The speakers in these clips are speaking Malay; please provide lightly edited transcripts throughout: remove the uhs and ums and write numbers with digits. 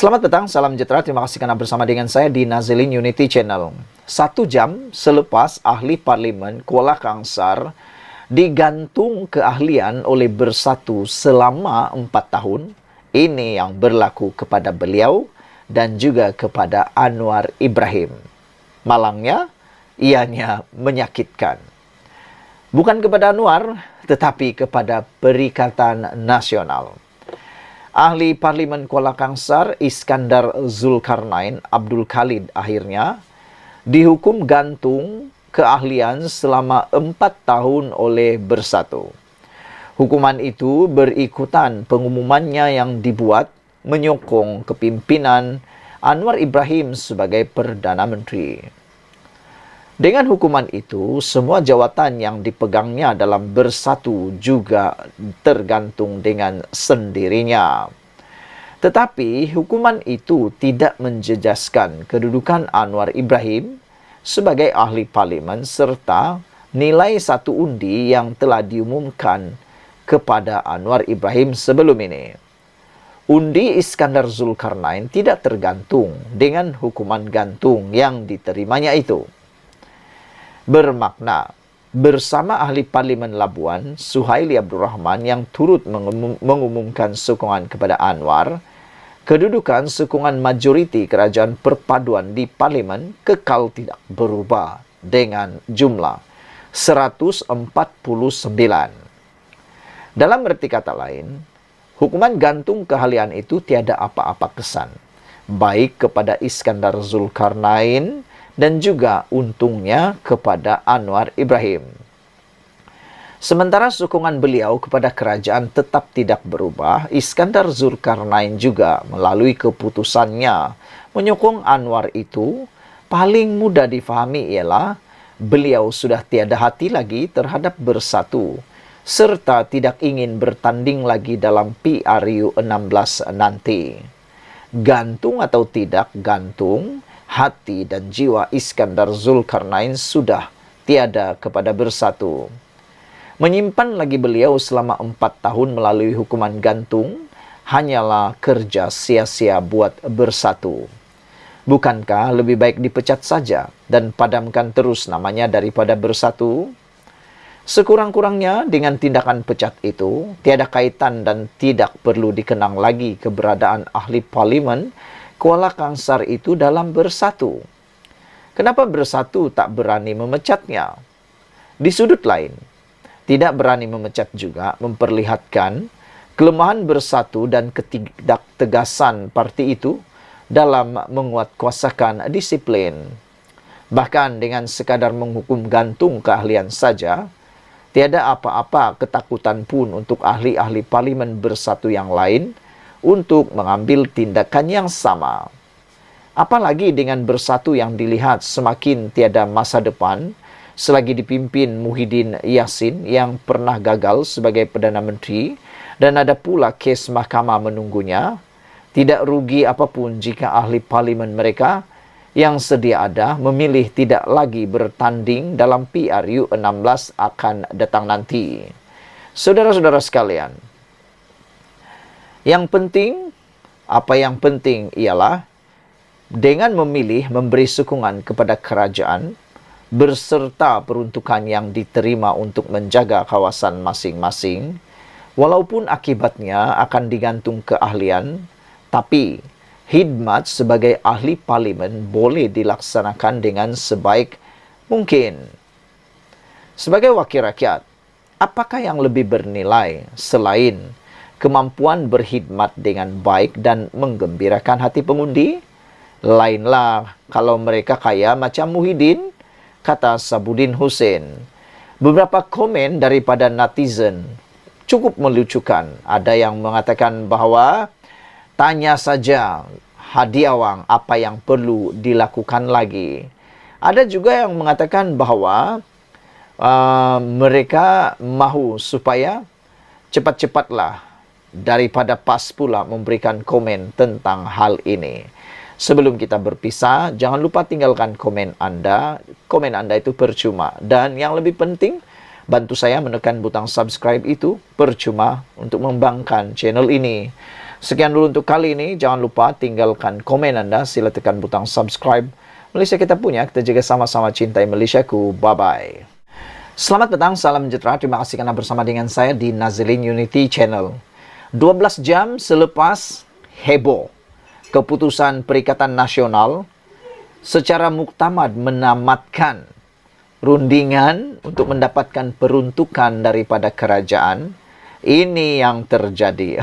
Selamat petang, salam sejahtera. Terima kasih karena bersama dengan saya di Nazilin Unity Channel. 1 jam selepas ahli parlimen Kuala Kangsar digantung keahlian oleh Bersatu selama 4 tahun, ini yang berlaku kepada beliau dan juga kepada Anwar Ibrahim. Malangnya, ianya menyakitkan. Bukan kepada Anwar, tetapi kepada Perikatan Nasional. Ahli Parlimen Kuala Kangsar Iskandar Zulkarnain Abdul Khalid akhirnya dihukum gantung keahlian selama 4 tahun oleh Bersatu. Hukuman itu berikutan pengumumannya yang dibuat menyokong kepimpinan Anwar Ibrahim sebagai Perdana Menteri. Dengan hukuman itu, semua jawatan yang dipegangnya dalam Bersatu juga tergantung dengan sendirinya. Tetapi, hukuman itu tidak menjejaskan kedudukan Anwar Ibrahim sebagai ahli parlimen serta nilai 1 undi yang telah diumumkan kepada Anwar Ibrahim sebelum ini. Undi Iskandar Zulkarnain tidak tergantung dengan hukuman gantung yang diterimanya itu. Bermakna, bersama ahli parlimen Labuan, Suhaili Abdul Rahman yang turut mengumumkan sokongan kepada Anwar, kedudukan sokongan majoriti kerajaan perpaduan di parlimen kekal tidak berubah dengan jumlah 149. Dalam erti kata lain, hukuman gantung keahlian itu tiada apa-apa kesan, baik kepada Iskandar Zulkarnain dan juga untungnya kepada Anwar Ibrahim. Sementara sokongan beliau kepada kerajaan tetap tidak berubah, Iskandar Zulkarnain juga melalui keputusannya menyokong Anwar itu paling mudah difahami ialah beliau sudah tiada hati lagi terhadap Bersatu serta tidak ingin bertanding lagi dalam PRU 16 nanti. Gantung atau tidak gantung, hati dan jiwa Iskandar Zulkarnain sudah tiada kepada Bersatu. Menyimpan lagi beliau selama 4 tahun melalui hukuman gantung hanyalah kerja sia-sia buat Bersatu. Bukankah lebih baik dipecat saja dan padamkan terus namanya daripada Bersatu? Sekurang-kurangnya dengan tindakan pecat itu, tiada kaitan dan tidak perlu dikenang lagi keberadaan ahli parlimen Kuala Kangsar itu dalam Bersatu. Kenapa Bersatu tak berani memecatnya? Di sudut lain, tidak berani memecat juga memperlihatkan kelemahan Bersatu dan ketidaktegasan parti itu dalam menguatkuasakan disiplin. Bahkan dengan sekadar menghukum gantung keahlian saja, tiada apa-apa ketakutan pun untuk ahli-ahli parlimen Bersatu yang lain untuk mengambil tindakan yang sama. Apalagi dengan Bersatu yang dilihat semakin tiada masa depan selagi dipimpin Muhyiddin Yassin yang pernah gagal sebagai Perdana Menteri dan ada pula kes mahkamah menunggunya, tidak rugi apapun jika ahli parlimen mereka yang sedia ada memilih tidak lagi bertanding dalam PRU 16 akan datang nanti. Saudara-saudara sekalian, apa yang penting ialah dengan memilih memberi sokongan kepada kerajaan berserta peruntukan yang diterima untuk menjaga kawasan masing-masing, walaupun akibatnya akan digantung keahlian, tapi khidmat sebagai ahli parlimen boleh dilaksanakan dengan sebaik mungkin. Sebagai wakil rakyat, apakah yang lebih bernilai selain kemampuan berkhidmat dengan baik dan menggembirakan hati pengundi? Lainlah kalau mereka kaya macam Muhyiddin, kata Sabudin Hussein. Beberapa komen daripada netizen cukup melucukan. Ada yang mengatakan bahawa tanya saja Hadi Awang apa yang perlu dilakukan lagi. Ada juga yang mengatakan bahawa mereka mahu supaya cepat-cepatlah daripada PAS pula memberikan komen tentang hal ini. Sebelum kita berpisah, jangan lupa tinggalkan komen Anda. Komen Anda itu percuma. Dan yang lebih penting, bantu saya menekan butang subscribe itu percuma untuk mengembangkan channel ini. Sekian dulu untuk kali ini. Jangan lupa tinggalkan komen Anda. Sila tekan butang subscribe. Malaysia kita punya, kita jaga sama-sama cintai Malaysiaku. Bye-bye. Selamat petang, salam sejahtera. Terima kasih karena bersama dengan saya di Nazilin Unity Channel. 12 jam selepas heboh keputusan Perikatan Nasional secara muktamad menamatkan rundingan untuk mendapatkan peruntukan daripada kerajaan, ini yang terjadi.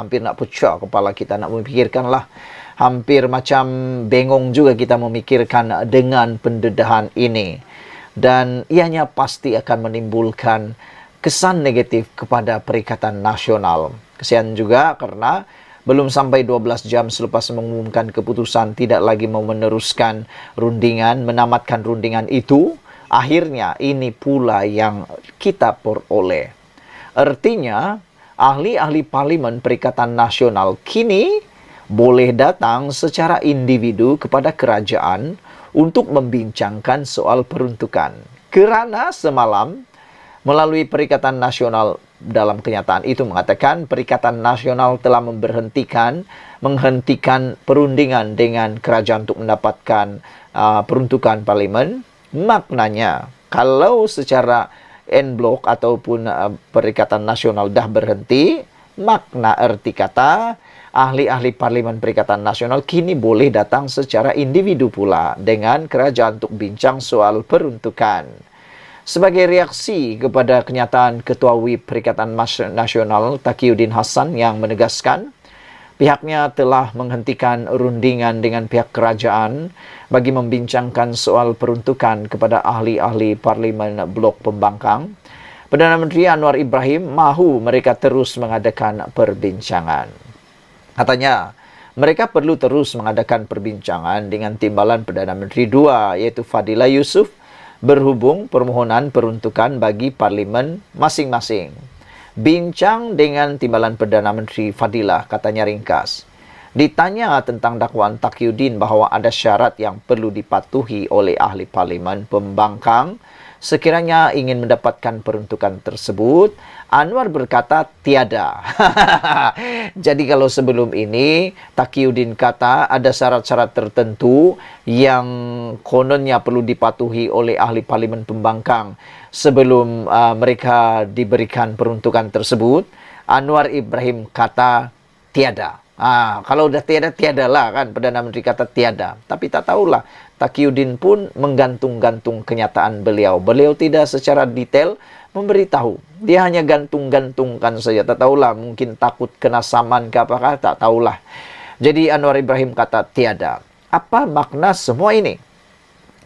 Hampir nak pecah kepala kita nak memikirkanlah. Hampir macam bengong juga kita memikirkan dengan pendedahan ini. Dan ianya pasti akan menimbulkan kesan negatif kepada Perikatan Nasional. Kesian juga karena belum sampai 12 jam selepas mengumumkan keputusan tidak lagi mau meneruskan rundingan, menamatkan rundingan itu, akhirnya ini pula yang kita peroleh. Artinya, ahli-ahli parlimen Perikatan Nasional kini boleh datang secara individu kepada kerajaan untuk membincangkan soal peruntukan. Kerana semalam, melalui Perikatan Nasional dalam kenyataan itu mengatakan Perikatan Nasional telah menghentikan perundingan dengan kerajaan untuk mendapatkan peruntukan parlimen. Maknanya, kalau secara en blok ataupun Perikatan Nasional dah berhenti, makna erti kata ahli-ahli Parlimen Perikatan Nasional kini boleh datang secara individu pula dengan kerajaan untuk bincang soal peruntukan. Sebagai reaksi kepada kenyataan Ketua WIP Perikatan Nasional Taqiyuddin Hassan yang menegaskan pihaknya telah menghentikan rundingan dengan pihak kerajaan bagi membincangkan soal peruntukan kepada ahli-ahli Parlimen Blok Pembangkang, Perdana Menteri Anwar Ibrahim mahu mereka terus mengadakan perbincangan. Katanya, mereka perlu terus mengadakan perbincangan dengan timbalan Perdana Menteri II, iaitu Fadilah Yusof, berhubung permohonan peruntukan bagi parlimen masing-masing. Bincang dengan timbalan Perdana Menteri Fadilah, katanya ringkas. Ditanya tentang dakwaan Taqiyuddin bahawa ada syarat yang perlu dipatuhi oleh ahli parlimen pembangkang sekiranya ingin mendapatkan peruntukan tersebut, Anwar berkata tiada. Jadi kalau sebelum ini Taqiyuddin kata ada syarat-syarat tertentu yang kononnya perlu dipatuhi oleh ahli parlimen pembangkang sebelum mereka diberikan peruntukan tersebut, Anwar Ibrahim kata tiada. Kalau dah tiada, tiadalah kan. Perdana Menteri kata tiada. Tapi tak tahulah. Taqiyuddin pun menggantung-gantung kenyataan beliau. Beliau tidak secara detail memberitahu. Dia hanya gantung-gantungkan saja. Tak tahulah. Mungkin takut kena saman ke apakah. Tak tahulah. Jadi Anwar Ibrahim kata tiada. Apa makna semua ini?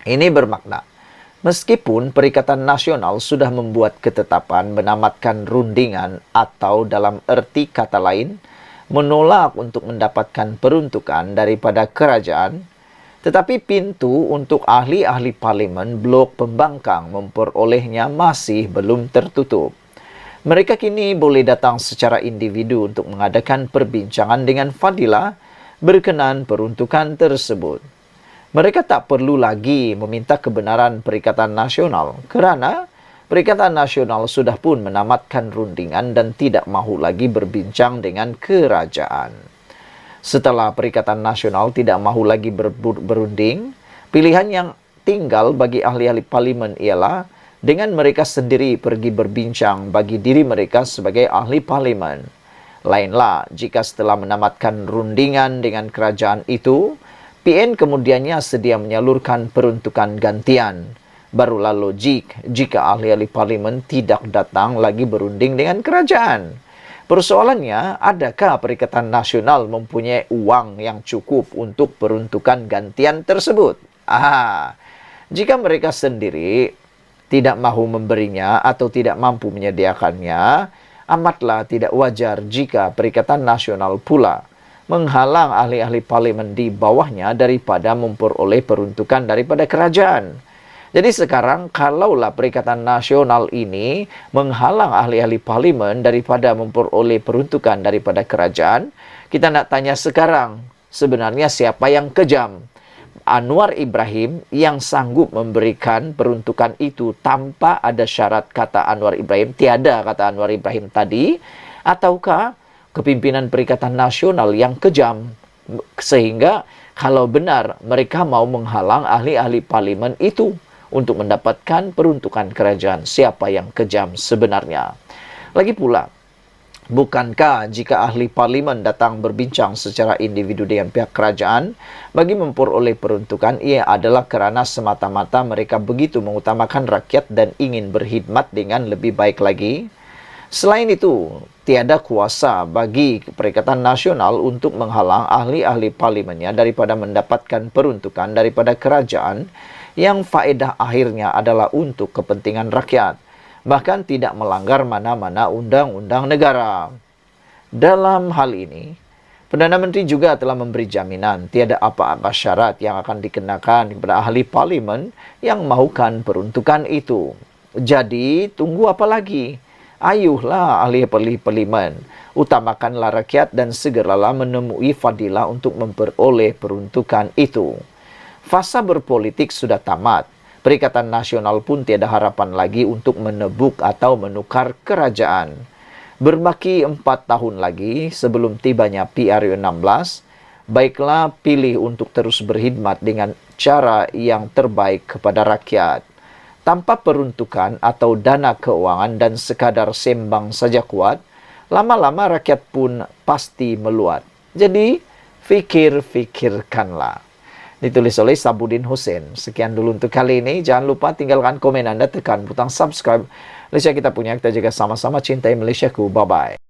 Ini bermakna. Meskipun Perikatan Nasional sudah membuat ketetapan menamatkan rundingan atau dalam erti kata lain, menolak untuk mendapatkan peruntukan daripada kerajaan, tetapi pintu untuk ahli-ahli parlimen blok pembangkang memperolehnya masih belum tertutup. Mereka kini boleh datang secara individu untuk mengadakan perbincangan dengan Fadilah berkenaan peruntukan tersebut. Mereka tak perlu lagi meminta kebenaran Perikatan Nasional kerana Perikatan Nasional sudah pun menamatkan rundingan dan tidak mahu lagi berbincang dengan kerajaan. Setelah Perikatan Nasional tidak mahu lagi berunding, pilihan yang tinggal bagi ahli-ahli parlimen ialah dengan mereka sendiri pergi berbincang bagi diri mereka sebagai ahli parlimen. Lainlah jika setelah menamatkan rundingan dengan kerajaan itu, PN kemudiannya sedia menyalurkan peruntukan gantian. Barulah logik jika ahli-ahli parlimen tidak datang lagi berunding dengan kerajaan. Persoalannya, adakah Perikatan Nasional mempunyai uang yang cukup untuk peruntukan gantian tersebut? Jika mereka sendiri tidak mahu memberinya atau tidak mampu menyediakannya, amatlah tidak wajar jika Perikatan Nasional pula menghalang ahli-ahli parlimen di bawahnya daripada memperoleh peruntukan daripada kerajaan. Jadi sekarang kalaulah Perikatan Nasional ini menghalang ahli-ahli parlimen daripada memperoleh peruntukan daripada kerajaan, kita nak tanya sekarang, sebenarnya siapa yang kejam? Anwar Ibrahim yang sanggup memberikan peruntukan itu tanpa ada syarat, kata Anwar Ibrahim, tiada kata Anwar Ibrahim tadi, ataukah kepimpinan Perikatan Nasional yang kejam. Sehingga kalau benar mereka mau menghalang ahli-ahli parlimen itu untuk mendapatkan peruntukan kerajaan, siapa yang kejam sebenarnya. Lagi pula, bukankah jika ahli parlimen datang berbincang secara individu dengan pihak kerajaan bagi memperoleh peruntukan, ia adalah kerana semata-mata mereka begitu mengutamakan rakyat dan ingin berkhidmat dengan lebih baik lagi? Selain itu, tiada kuasa bagi Perikatan Nasional untuk menghalang ahli-ahli parlimennya daripada mendapatkan peruntukan daripada kerajaan yang faedah akhirnya adalah untuk kepentingan rakyat, bahkan tidak melanggar mana-mana undang-undang negara. Dalam hal ini, Perdana Menteri juga telah memberi jaminan tiada apa-apa syarat yang akan dikenakan kepada ahli parlimen yang mahukan peruntukan itu. Jadi, tunggu apa lagi? Ayuhlah ahli parlimen, utamakanlah rakyat dan segeralah menemui fadilah untuk memperoleh peruntukan itu. Fasa berpolitik sudah tamat. Perikatan Nasional pun tiada harapan lagi untuk menebuk atau menukar kerajaan. Berbaki 4 tahun lagi sebelum tibanya PRU16, baiklah pilih untuk terus berkhidmat dengan cara yang terbaik kepada rakyat. Tanpa peruntukan atau dana keuangan dan sekadar sembang saja kuat, lama-lama rakyat pun pasti meluat. Jadi, fikir-fikirkanlah. Ditulis oleh Sabudin Hussein. Sekian dulu untuk kali ini. Jangan lupa tinggalkan komen Anda, tekan butang subscribe. Malaysia kita punya, kita jaga sama-sama, cintai Malaysiaku. Bye-bye.